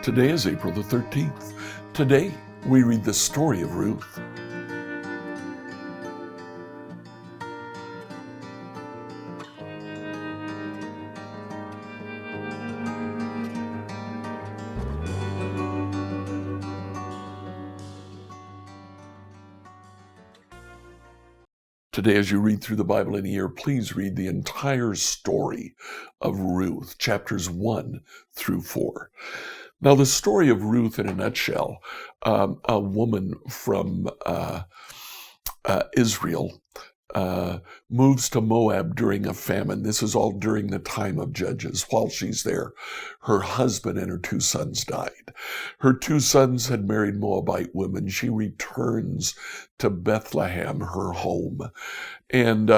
Today is April the 13th. Today, we read the story of Ruth. Today, as you read through the Bible in a year, please read the entire story of Ruth, chapters 1 through 4. Now, the story of Ruth in a nutshell, a woman from Israel moves to Moab during a famine. This is all during the time of Judges. While she's there, her husband and her 2 sons died. Her 2 sons had married Moabite women. She returns to Bethlehem, her home, and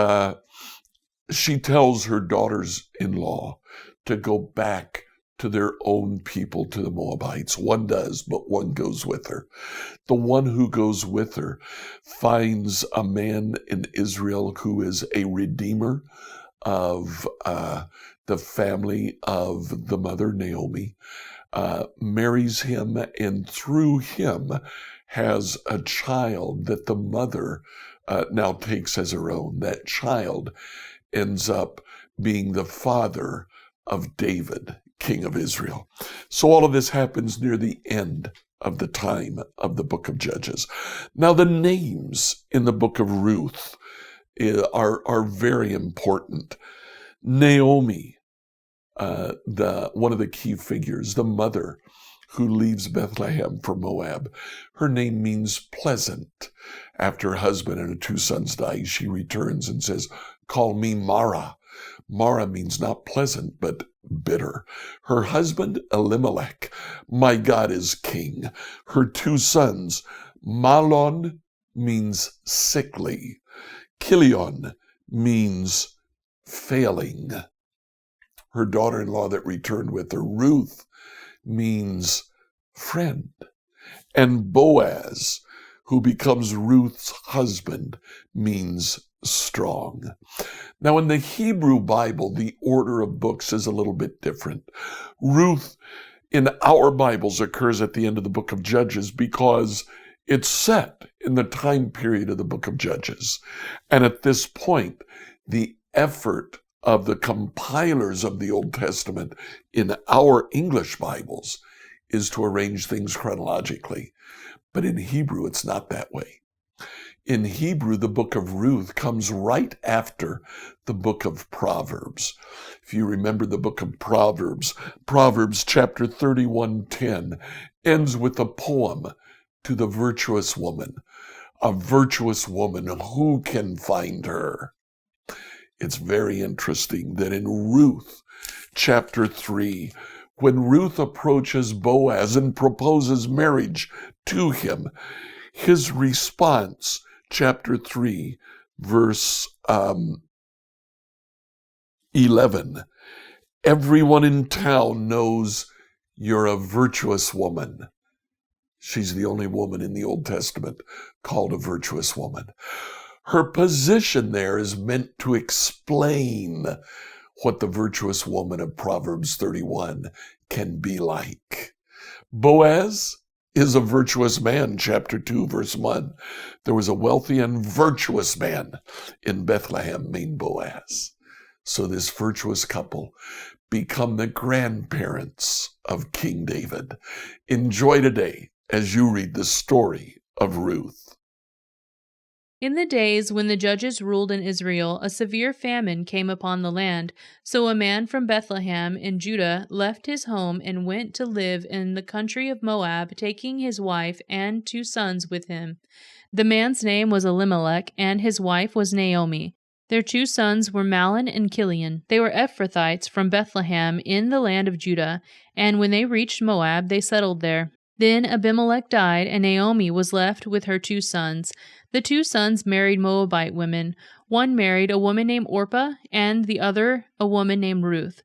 she tells her daughters-in-law to go back to their own people, to the Moabites. One does, but one goes with her. The one who goes with her finds a man in Israel who is a redeemer of the family of the mother Naomi, marries him, and through him has a child that the mother now takes as her own. That child ends up being the father of David, king of Israel. So all of this happens near the end of the time of the book of Judges. Now, the names in the book of Ruth are very important. Naomi, one of the key figures, the mother who leaves Bethlehem for Moab. Her name means pleasant. After her husband and her 2 sons die, she returns and says, "Call me Mara." Mara means not pleasant, but bitter. Her husband, Elimelech, my God is king. Her 2 sons, Mahlon means sickly. Kilion means failing. Her daughter-in-law that returned with her, Ruth, means friend. And Boaz, who becomes Ruth's husband, means strong. Now, in the Hebrew Bible, the order of books is a little bit different. Ruth, in our Bibles, occurs at the end of the book of Judges because it's set in the time period of the book of Judges. And at this point, the effort of the compilers of the Old Testament in our English Bibles is to arrange things chronologically. But in Hebrew, it's not that way. In Hebrew, the book of Ruth comes right after the book of Proverbs. If you remember the book of Proverbs, Proverbs chapter 31:10 ends with a poem to the virtuous woman. A virtuous woman, who can find her? It's very interesting that in Ruth chapter 3, when Ruth approaches Boaz and proposes marriage to him, his response, chapter 3, verse 11, everyone in town knows you're a virtuous woman. She's the only woman in the Old Testament called a virtuous woman. Her position there is meant to explain what the virtuous woman of Proverbs 31 can be like. Boaz is a virtuous man, chapter 2, verse 1. There was a wealthy and virtuous man in Bethlehem named Boaz. So this virtuous couple become the grandparents of King David. Enjoy today as you read the story of Ruth. In the days when the judges ruled in Israel, a severe famine came upon the land. So a man from Bethlehem in Judah left his home and went to live in the country of Moab, taking his wife and 2 sons with him. The man's name was Elimelech, and his wife was Naomi. Their 2 sons were Mahlon and Kilion. They were Ephrathites from Bethlehem in the land of Judah, and when they reached Moab, they settled there. Then Abimelech died, and Naomi was left with her 2 sons. The 2 sons married Moabite women. One married a woman named Orpah, and the other a woman named Ruth.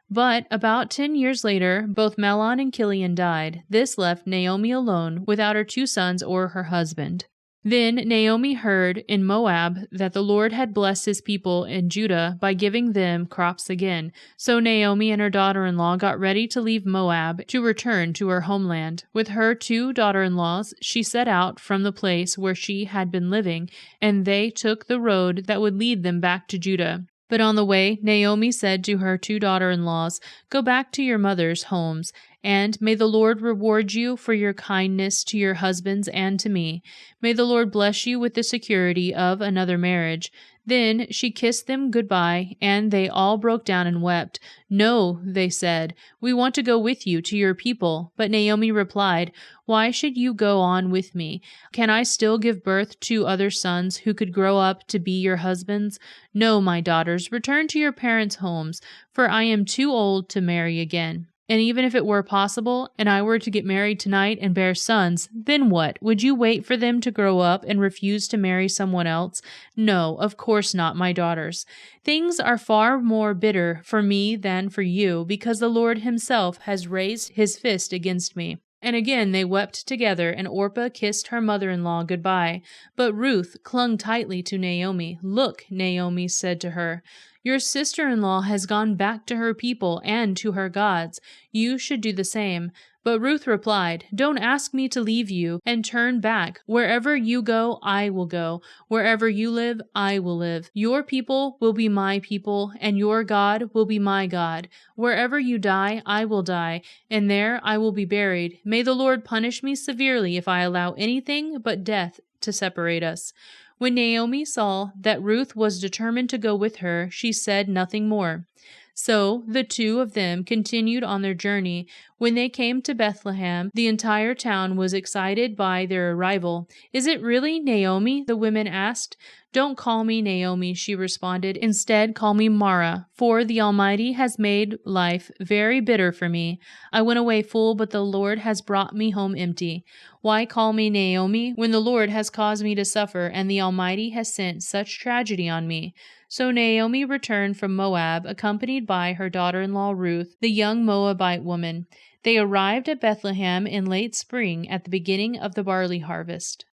But about 10 years later, both Mahlon and Kilion died. This left Naomi alone, without her 2 sons or her husband. Then Naomi heard in Moab that the Lord had blessed his people in Judah by giving them crops again. So Naomi and her daughter-in-law got ready to leave Moab to return to her homeland. With her 2 daughter-in-laws, she set out from the place where she had been living, and they took the road that would lead them back to Judah. But on the way, Naomi said to her 2 daughter-in-laws, "Go back to your mothers' homes, and may the Lord reward you for your kindness to your husbands and to me. May the Lord bless you with the security of another marriage." Then she kissed them goodbye, and they all broke down and wept. "No," they said, "we want to go with you to your people." But Naomi replied, "Why should you go on with me? Can I still give birth to other sons who could grow up to be your husbands? No, my daughters, return to your parents' homes, for I am too old to marry again. And even if it were possible, and I were to get married tonight and bear sons, then what? Would you wait for them to grow up and refuse to marry someone else? No, of course not, my daughters. Things are far more bitter for me than for you, because the Lord himself has raised his fist against me." And again they wept together, and Orpah kissed her mother-in-law goodbye. But Ruth clung tightly to Naomi. "Look," Naomi said to her, "your sister-in-law has gone back to her people and to her gods. You should do the same." But Ruth replied, "Don't ask me to leave you and turn back. Wherever you go, I will go. Wherever you live, I will live. Your people will be my people, and your God will be my God. Wherever you die, I will die, and there I will be buried. May the Lord punish me severely if I allow anything but death to separate us." When Naomi saw that Ruth was determined to go with her, she said nothing more. So the 2 of them continued on their journey. When they came to Bethlehem, the entire town was excited by their arrival. "Is it really Naomi?" the women asked. "Don't call me Naomi," she responded. "Instead, call me Mara, for the Almighty has made life very bitter for me. I went away full, but the Lord has brought me home empty. Why call me Naomi when the Lord has caused me to suffer and the Almighty has sent such tragedy on me?" So Naomi returned from Moab, accompanied by her daughter-in-law Ruth, the young Moabite woman. They arrived at Bethlehem in late spring at the beginning of the barley harvest.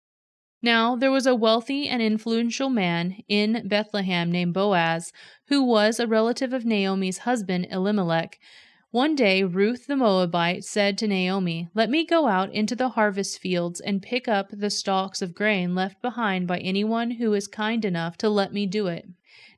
Now there was a wealthy and influential man in Bethlehem named Boaz, who was a relative of Naomi's husband Elimelech. One day Ruth the Moabite said to Naomi, "Let me go out into the harvest fields and pick up the stalks of grain left behind by anyone who is kind enough to let me do it."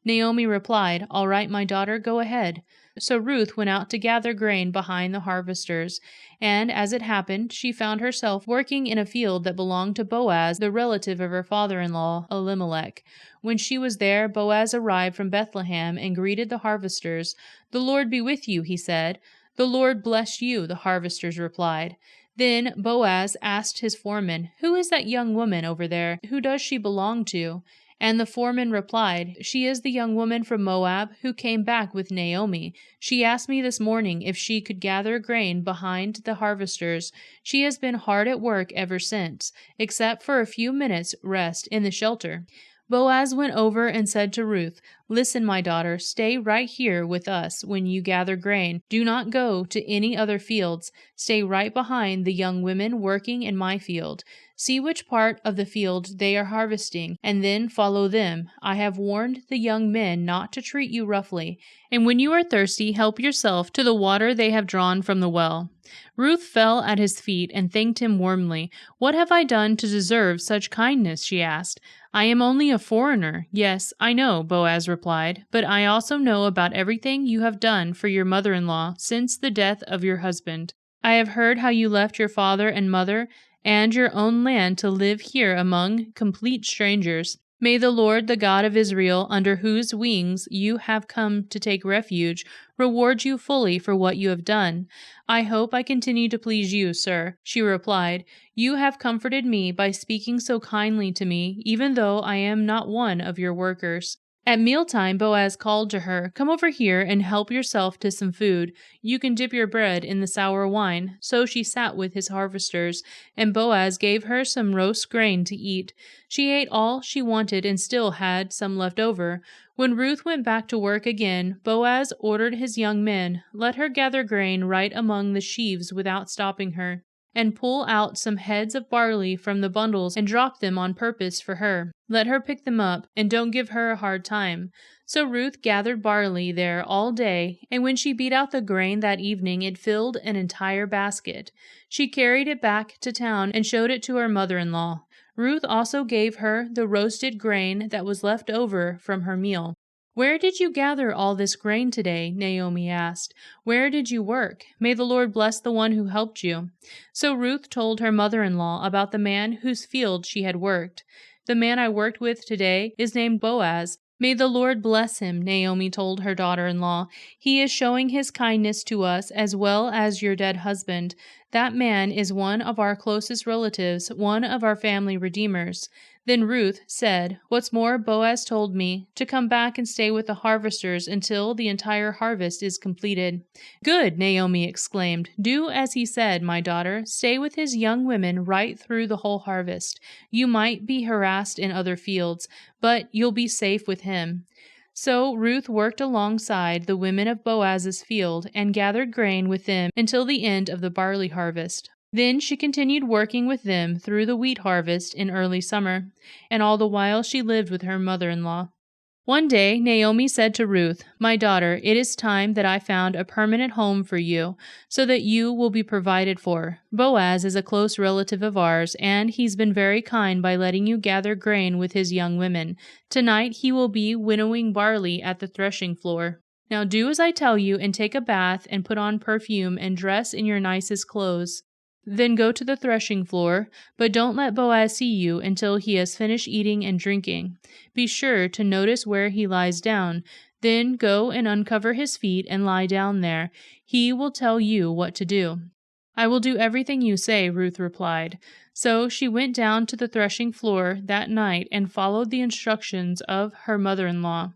Naomi replied, "All right, my daughter, go ahead." So Ruth went out to gather grain behind the harvesters, and as it happened, she found herself working in a field that belonged to Boaz, the relative of her father-in-law, Elimelech. When she was there, Boaz arrived from Bethlehem and greeted the harvesters. "The Lord be with you," he said. "The Lord bless you," the harvesters replied. Then Boaz asked his foreman, "Who is that young woman over there? Who does she belong to?" And the foreman replied, "She is the young woman from Moab who came back with Naomi. She asked me this morning if she could gather grain behind the harvesters. She has been hard at work ever since, except for a few minutes' rest in the shelter." Boaz went over and said to Ruth, "Listen, my daughter, stay right here with us when you gather grain. Do not go to any other fields. Stay right behind the young women working in my field. See which part of the field they are harvesting, and then follow them. I have warned the young men not to treat you roughly. And when you are thirsty, help yourself to the water they have drawn from the well." Ruth fell at his feet and thanked him warmly. "What have I done to deserve such kindness?" she asked. "I am only a foreigner." "Yes, I know," Boaz replied, "but I also know about everything you have done for your mother-in-law since the death of your husband. I have heard how you left your father and mother and your own land to live here among complete strangers. May the Lord, the God of Israel, under whose wings you have come to take refuge, reward you fully for what you have done. I hope I continue to please you, sir." She replied, "You have comforted me by speaking so kindly to me, even though I am not one of your workers." At mealtime, Boaz called to her, "Come over here and help yourself to some food. You can dip your bread in the sour wine." So she sat with his harvesters, and Boaz gave her some roast grain to eat. She ate all she wanted and still had some left over. When Ruth went back to work again, Boaz ordered his young men, "Let her gather grain right among the sheaves without stopping her." and pull out some heads of barley from the bundles and drop them on purpose for her. Let her pick them up, and don't give her a hard time." So Ruth gathered barley there all day, and when she beat out the grain that evening, it filled an entire basket. She carried it back to town and showed it to her mother-in-law. Ruth also gave her the roasted grain that was left over from her meal. "Where did you gather all this grain today?" Naomi asked. "Where did you work? May the Lord bless the one who helped you." So Ruth told her mother-in-law about the man whose field she had worked. "The man I worked with today is named Boaz. May the Lord bless him," Naomi told her daughter-in-law. "He is showing his kindness to us as well as your dead husband. That man is one of our closest relatives, one of our family redeemers." Then Ruth said, "What's more, Boaz told me to come back and stay with the harvesters until the entire harvest is completed." "Good!" Naomi exclaimed. "Do as he said, my daughter. Stay with his young women right through the whole harvest. You might be harassed in other fields, but you'll be safe with him." So Ruth worked alongside the women of Boaz's field and gathered grain with them until the end of the barley harvest. Then she continued working with them through the wheat harvest in early summer, and all the while she lived with her mother-in-law. One day Naomi said to Ruth, "My daughter, it is time that I found a permanent home for you, so that you will be provided for. Boaz is a close relative of ours, and he's been very kind by letting you gather grain with his young women. Tonight he will be winnowing barley at the threshing floor. Now do as I tell you and take a bath and put on perfume and dress in your nicest clothes. Then go to the threshing floor, but don't let Boaz see you until he has finished eating and drinking. Be sure to notice where he lies down. Then go and uncover his feet and lie down there. He will tell you what to do." "I will do everything you say," Ruth replied. So she went down to the threshing floor that night and followed the instructions of her mother-in-law.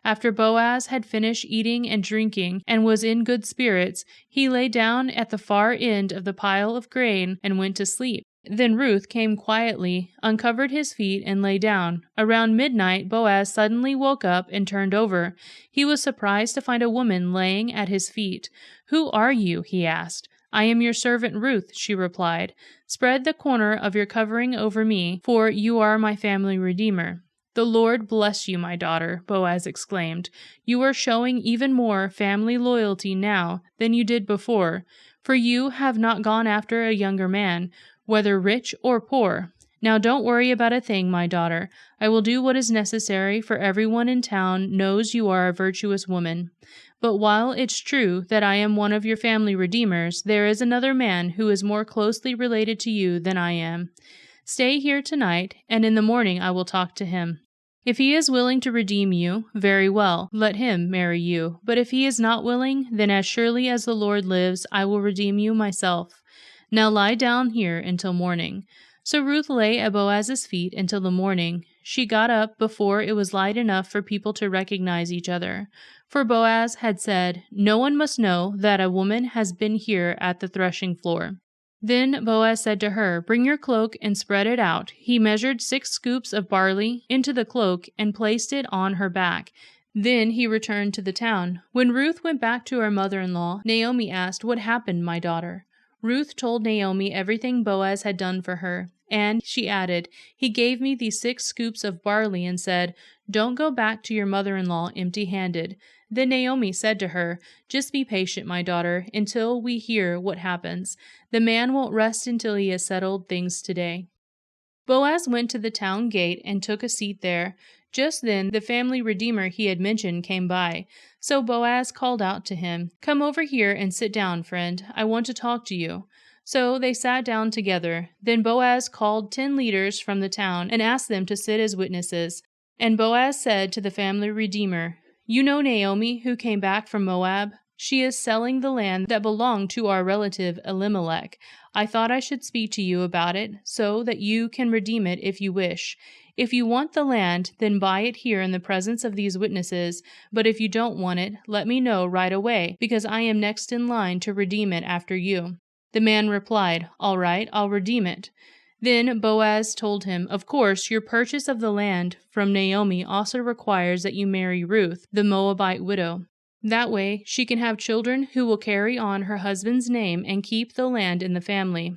After Boaz had finished eating and drinking and was in good spirits, he lay down at the far end of the pile of grain and went to sleep. Then Ruth came quietly, uncovered his feet, and lay down. Around midnight, Boaz suddenly woke up and turned over. He was surprised to find a woman laying at his feet. "Who are you?" he asked. "I am your servant Ruth," she replied. "Spread the corner of your covering over me, for you are my family redeemer." "The Lord bless you, my daughter," Boaz exclaimed. "You are showing even more family loyalty now than you did before, for you have not gone after a younger man, whether rich or poor. Now don't worry about a thing, my daughter. I will do what is necessary, for everyone in town knows you are a virtuous woman. But while it's true that I am one of your family redeemers, there is another man who is more closely related to you than I am. Stay here tonight, and in the morning I will talk to him. If he is willing to redeem you, very well, let him marry you. But if he is not willing, then as surely as the Lord lives, I will redeem you myself. Now lie down here until morning." So Ruth lay at Boaz's feet until the morning. She got up before it was light enough for people to recognize each other. For Boaz had said, "No one must know that a woman has been here at the threshing floor." Then Boaz said to her, "Bring your cloak and spread it out." He measured 6 scoops of barley into the cloak and placed it on her back. Then he returned to the town. When Ruth went back to her mother-in-law, Naomi asked, "What happened, my daughter?" Ruth told Naomi everything Boaz had done for her, and she added, "He gave me these 6 scoops of barley and said, 'Don't go back to your mother-in-law empty-handed.'" Then Naomi said to her, "Just be patient, my daughter, until we hear what happens. The man won't rest until he has settled things today." Boaz went to the town gate and took a seat there. Just then the family redeemer he had mentioned came by. So Boaz called out to him, "Come over here and sit down, friend. I want to talk to you." So they sat down together. Then Boaz called 10 leaders from the town and asked them to sit as witnesses. And Boaz said to the family redeemer, "You know Naomi, who came back from Moab? She is selling the land that belonged to our relative Elimelech. I thought I should speak to you about it, so that you can redeem it if you wish. If you want the land, then buy it here in the presence of these witnesses, but if you don't want it, let me know right away, because I am next in line to redeem it after you." The man replied, "All right, I'll redeem it." Then Boaz told him, "Of course, your purchase of the land from Naomi also requires that you marry Ruth, the Moabite widow. That way, she can have children who will carry on her husband's name and keep the land in the family."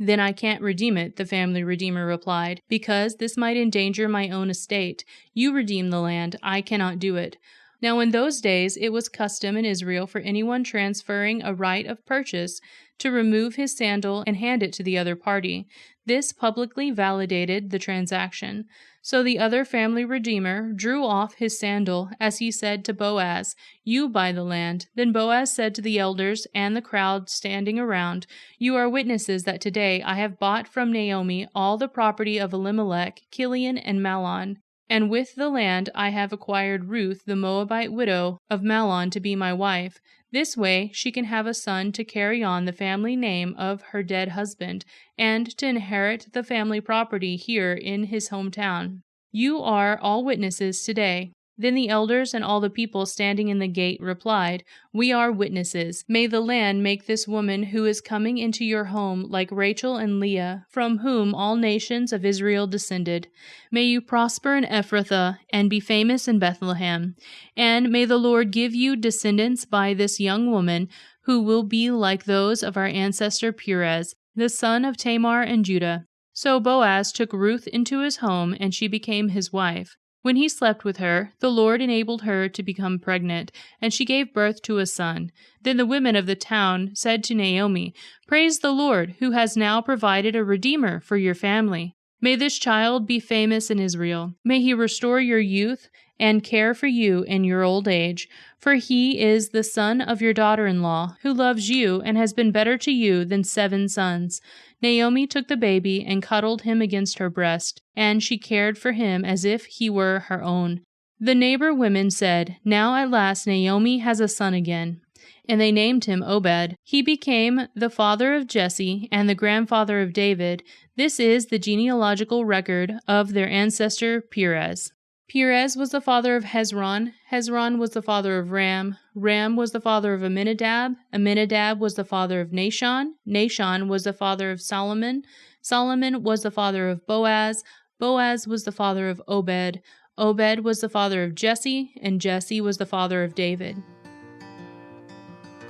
Then I can't redeem it, the family redeemer replied, because this might endanger my own estate. You redeem the land, I cannot do it. Now in those days it was custom in Israel for anyone transferring a right of purchase to remove his sandal and hand it to the other party. This publicly validated the transaction. So the other family redeemer drew off his sandal as he said to Boaz, "You buy the land." Then Boaz said to the elders and the crowd standing around, "You are witnesses that today I have bought from Naomi all the property of Elimelech, Kilion, and Mahlon. And with the land I have acquired Ruth, the Moabite widow of Mahlon, to be my wife. This way she can have a son to carry on the family name of her dead husband, and to inherit the family property here in his hometown. You are all witnesses today." Then the elders and all the people standing in the gate replied, "We are witnesses. May the land make this woman who is coming into your home like Rachel and Leah, from whom all nations of Israel descended. May you prosper in Ephrathah and be famous in Bethlehem. And may the Lord give you descendants by this young woman, who will be like those of our ancestor Perez, the son of Tamar and Judah." So Boaz took Ruth into his home, and she became his wife. When he slept with her, the Lord enabled her to become pregnant, and she gave birth to a son. Then the women of the town said to Naomi, "Praise the Lord, who has now provided a redeemer for your family. May this child be famous in Israel. May he restore your youth and care for you in your old age, for he is the son of your daughter-in-law, who loves you and has been better to you than 7 sons." Naomi took the baby and cuddled him against her breast, and she cared for him as if he were her own. The neighbor women said, "Now at last Naomi has a son again." And they named him Obed. He became the father of Jesse and the grandfather of David. This is the genealogical record of their ancestor Perez. Perez was the father of Hezron. Hezron was the father of Ram. Ram was the father of Amminadab. Amminadab was the father of Nahshon. Nahshon was the father of Solomon. Solomon was the father of Boaz. Boaz was the father of Obed. Obed was the father of Jesse, and Jesse was the father of David.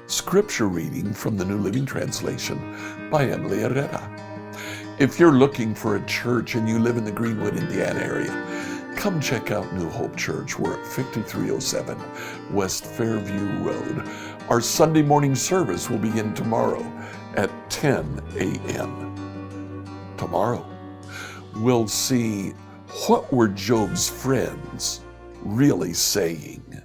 Scripture reading from the New Living Translation by Emily Herrera. If you're looking for a church and you live in the Greenwood, Indiana area, come check out New Hope Church. We're at 5307 West Fairview Road. Our Sunday morning service will begin tomorrow at 10 a.m. Tomorrow, we'll see what were Job's friends really saying.